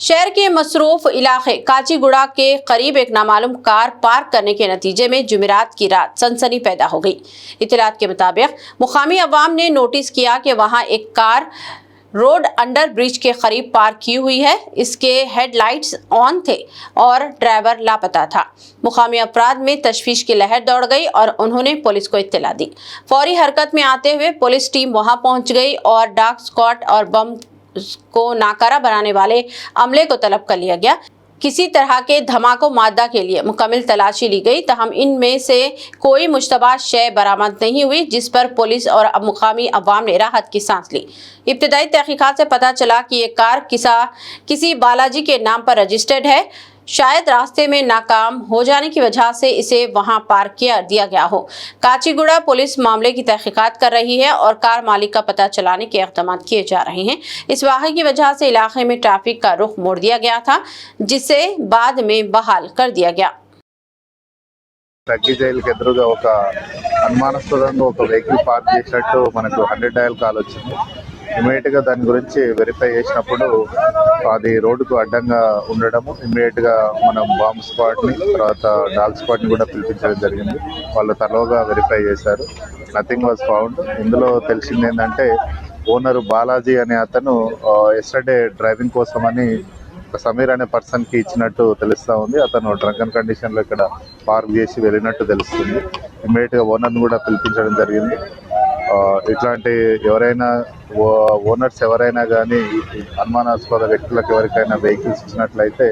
शहर के मसरूफ इलाके काचीगुड़ा के करीब एक नामालूम कार पार्क करने के नतीजे में जुमेरात की रात सनसनी पैदा हो गई। इत्तलात के मुताबिक मुकामी अवाम ने नोटिस किया कि वहां एक कार रोड अंडर ब्रिज के करीब पार्क की हुई है। इसके हेडलाइट्स ऑन थे और ड्राइवर लापता था। मुकामी अफराद में तशवीश की लहर दौड़ गई और उन्होंने पुलिस को इत्तला दी। फौरी हरकत में आते हुए पुलिस टीम वहां पहुंच गई और डॉग स्क्वाड और बम को नाकारा बनाने वाले अमले को तलब कर लिया गया। किसी तरह के धमाको मादा के लिए मुकम्मल तलाशी ली गई, तहम इनमें से कोई मुश्तबा शय बरामद नहीं हुई, जिस पर पुलिस और मुकामी अवाम ने राहत की सांस ली। इब्तदाई तहकीकात से पता चला कि ये कार किसी बालाजी के नाम पर रजिस्टर्ड है। शायद रास्ते में नाकाम हो जाने की वजह से इसे वहां पार्क दिया गया हो। काचीगुड़ा पुलिस मामले की तहकीकात कर रही है और कार मालिक का पता चलाने के इक़दाम किए जा रहे हैं। इस वाक़े की वजह से इलाके में ट्रैफिक का रुख मोड़ दिया गया था, जिसे बाद में बहाल कर दिया गया। తగ్గి జైలుకి ఎదురుగా ఒక అనుమానాస్పదంగా ఒక వెహికల్ పార్క్ చేసినట్టు మనకు 100 డయల్ కాల్ వచ్చింది. ఇమీడియట్ గా దాని గురించి వెరిఫై చేసినప్పుడు అది రోడ్డుకు అడ్డంగా ఉండడము, ఇమీడియట్ గా మనం బాంబ్ స్క్వాడ్ ని తర్వాత డాగ్ స్క్వాడ్ ని కూడా పిలిపించడం జరిగింది. వాళ్ళు తరోగా వెరిఫై చేశారు. Nothing was found. ఇందులో తెలిసింది ఏంటంటే ఓనర్ బాలాజీ అనే అతను ఎస్టర్డే డ్రైవింగ్ కోసమని సమీర్ అనే పర్సన్ కి ఇచ్చినట్టు తెలుస్తా ఉంది. అతను డ్రంకన్ కండిషన్ లో ఇక్కడ పార్క్ చేసి వెళ్ళినట్టు తెలుస్తుంది. ఇమ్మీడియట్ గా ఓనర్ ని కూడా పిలిపించడం జరిగింది. ఇట్లాంటి ఎవరైనా ఓనర్స్ ఎవరైనా కానీ అనుమానాస్పద వ్యక్తులకు ఎవరికైనా వెహికల్స్ ఇచ్చినట్లయితే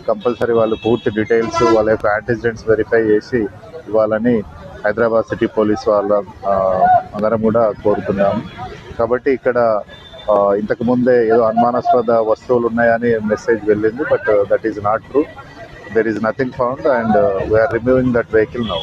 కంపల్సరీ వాళ్ళు పూర్తి డీటెయిల్స్ వాళ్ళ యొక్క యాంటిసిడెంట్స్ వెరిఫై చేసి ఇవ్వాలని హైదరాబాద్ సిటీ పోలీస్ వాళ్ళ అందరం కూడా కోరుతున్నాము. కాబట్టి ఇక్కడ ఇంతకు ముందే ఏదో అనుమానాస్పద వస్తువులు ఉన్నాయని మెసేజ్ వెళ్ళింది, but that is not true. There is nothing found and we are removing that vehicle now.